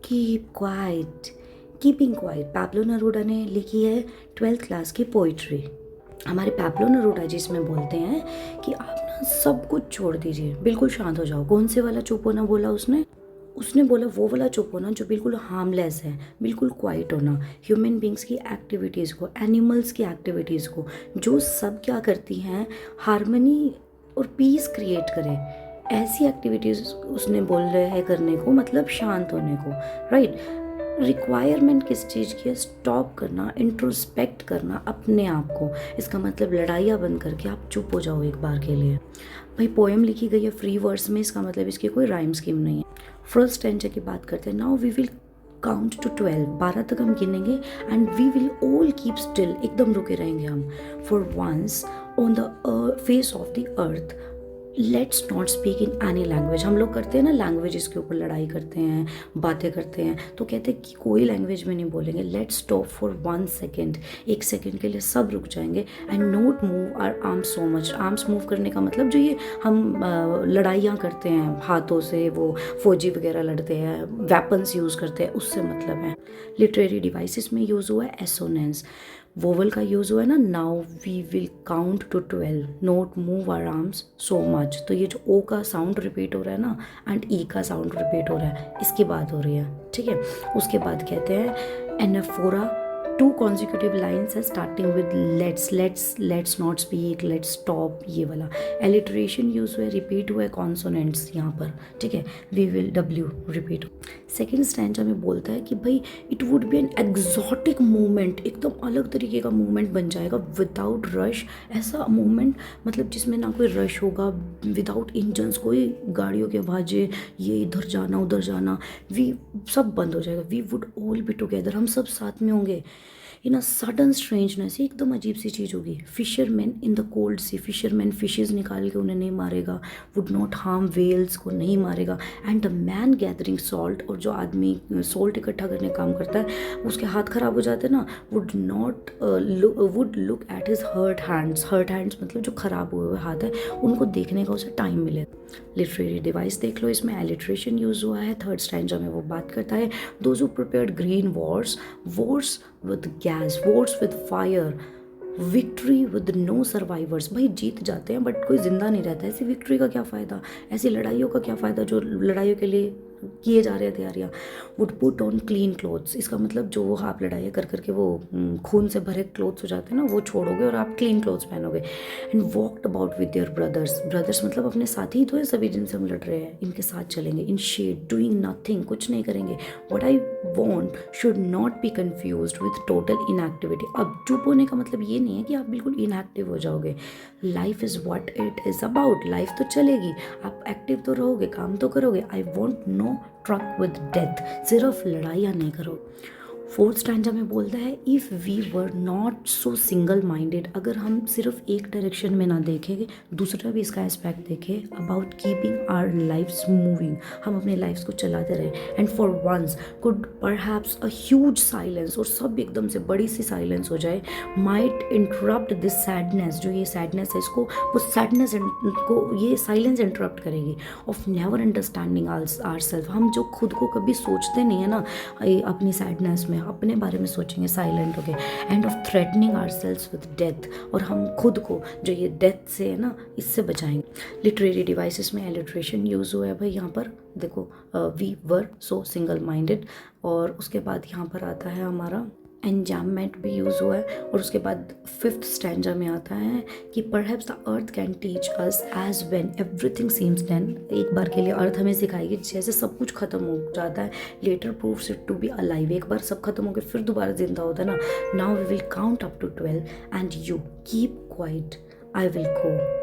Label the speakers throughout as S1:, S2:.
S1: Keep quiet, keeping quiet Pablo Neruda ने लिखी है 12th क्लास की पोइट्री। हमारे पैब्लो नेरूदा जी इसमें बोलते हैं कि आप ना सब कुछ छोड़ दीजिए, बिल्कुल शांत हो जाओ। कौन से वाला चुप होना बोला उसने? उसने बोला वो वाला चुप होना जो बिल्कुल हार्मलेस है, बिल्कुल क्वाइट होना। ह्यूमन बींग्स की एक्टिविटीज़ को, एनिमल्स की एक्टिविटीज़ को, जो सब क्या करती हैं, हारमनी और पीस क्रिएट करें, ऐसी एक्टिविटीज़ उसने बोल रहे हैं करने को, मतलब शांत होने को। राइट। रिक्वायरमेंट किस चीज़ की है? स्टॉप करना, इंट्रोस्पेक्ट करना अपने आप को। इसका मतलब लड़ाइयाँ बंद करके आप चुप हो जाओ एक बार के लिए। भाई पोएम लिखी गई है फ्री वर्ड्स में, इसका मतलब इसकी कोई राइम स्कीम नहीं है। फर्स्ट स्टैंजा की बात करते हैं। Now we will count to 12, 12 तक हम गिनेंगे। And we will all keep still, एकदम रुके रहेंगे हम। For once on the face of the earth let's not speak in any language. हम लोग करते हैं ना लैंग्वेजेस के ऊपर लड़ाई करते हैं, बातें करते हैं, तो कहते हैं कि कोई लैंग्वेज में नहीं बोलेंगे। लेट्स स्टॉप फॉर 1 सेकेंड, एक सेकेंड के लिए सब रुक जाएंगे। And not move our arms so much. Arms move करने का मतलब जो ये हम लड़ाइयाँ करते हैं हाथों से, वो फौजी वगैरह लड़ते हैं, वेपन्स यूज़ करते हैं, उससे मतलब है। लिटरेरी डिवाइसेस में यूज़ हुआ है एसोनेंस। वोवल का यूज़ हुआ है ना, now we will count to 12, not move our arms so much. तो ये जो ओ का साउंड रिपीट हो रहा है ना, एंड ई का साउंड रिपीट हो रहा है, इसकी बात हो रही है। ठीक है। उसके बाद कहते हैं एनाफोरा, 2 consecutive lines है starting with let's not speak, let's stop, ये वाला। एलिट्रेशन यूज हुआ है, रिपीट हुआ है कॉन्सोनेंट्स यहाँ पर। ठीक है। We will, W repeat. Second stanza में बोलता है कि भाई it would be an exotic movement, एकदम अलग तरीके का मूवमेंट बन जाएगा विदाउट रश। ऐसा मूवमेंट मतलब जिसमें ना कोई रश होगा, विदाउट इंजन्स, कोई गाड़ियों के आवाज़ें, ये इधर जाना उधर जाना, वी सब बंद हो जाएगा। We would all be together, हम सब साथ में होंगे। इन अ सडन स्ट्रेंजनेस, एकदम अजीब सी चीज़ होगी। Fisherman in the cold sea, fisherman fishes निकाल के उन्हें नहीं मारेगा। वुड नॉट हार्म वेल्स को नहीं मारेगा। And the man gathering salt, और जो आदमी सॉल्ट इकट्ठा करने का काम करता है उसके हाथ खराब हो जाते हैं ना, would look at his hurt hands. Hurt hands मतलब जो खराब हुए हुए हाथ है, उनको देखने का उसे टाइम मिले। लिटरेरी डिवाइस देख लो, इसमें एलिट्रेशन यूज हुआ है। थर्ड स्टैंजा में वो बात करता है those who prepared green wars, wars with gas, wars with fire, victory with no survivors. भाई जीत जाते हैं बट कोई जिंदा नहीं रहता। ऐसी विक्ट्री का क्या फ़ायदा, ऐसी लड़ाइयों का क्या फ़ायदा जो लड़ाइयों के लिए किए जा रहे हैं तैयारियाँ। Would put on clean clothes, इसका मतलब जो वो आप लड़ाइयाँ कर करके वो खून से भरे क्लोथ्स हो जाते हैं ना, वो छोड़ोगे और आप क्लीन क्लोथ्स पहनोगे। And walked about with your brothers, brothers मतलब अपने साथी ही तो है सभी जिनसे हम लड़ रहे हैं, इनके साथ चलेंगे। इन शेड डूइंग नथिंग, कुछ नहीं करेंगे। What I want should not be confuse with total inactivity. अब चुप होने का मतलब ये नहीं है कि आप बिल्कुल इनएक्टिव हो जाओगे। Life is what it is about, life तो चलेगी, आप एक्टिव तो रहोगे, काम तो करोगे। I want no truck with death, सिर्फ लड़ाइयाँ नहीं करो। फोर्थ स्टैंजा में बोलता है if we were not so single minded, अगर हम सिर्फ एक डायरेक्शन में ना देखेंगे, दूसरा भी इसका एस्पेक्ट देखें, about keeping our lifes moving, हम अपने लाइफ्स को चलाते रहे। And for once could perhaps a huge silence, और सब एकदम से बड़ी सी साइलेंस हो जाए, माइट इंटरप्ट दिस सैडनेस, जो ये सैडनेस है इसको, वो सैडनेस को ये साइलेंस इंटरप्ट करेगी, of never understanding our self. हम जो खुद को कभी सोचते नहीं है ना अपनी सैडनेस में, अपने बारे में सोचेंगे साइलेंट होके। And of threatening our selves with death, और हम खुद को जो ये डेथ से है ना, इससे बचाएंगे। लिटरेरी डिवाइसेस में एलिट्रेशन यूज़ हुआ है भाई यहाँ पर देखो, we were so single minded, और उसके बाद यहाँ पर आता है हमारा एनजाममेंट भी यूज़ हुआ है। और उसके बाद फिफ्थ स्टैंजा में आता है कि perhaps the earth can teach us as when everything seems done, एक बार के लिए अर्थ हमें सिखाएगी जैसे सब कुछ खत्म हो जाता है, later proves it to be alive, एक बार सब खत्म हो गया फिर दोबारा जिंदा होता है ना। Now we will count up to 12 and you keep quiet, I will go.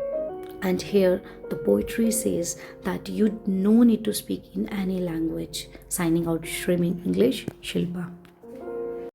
S1: And here the poetry says that you no need to speak in any language. Signing out, Shrimming English, Shilpa.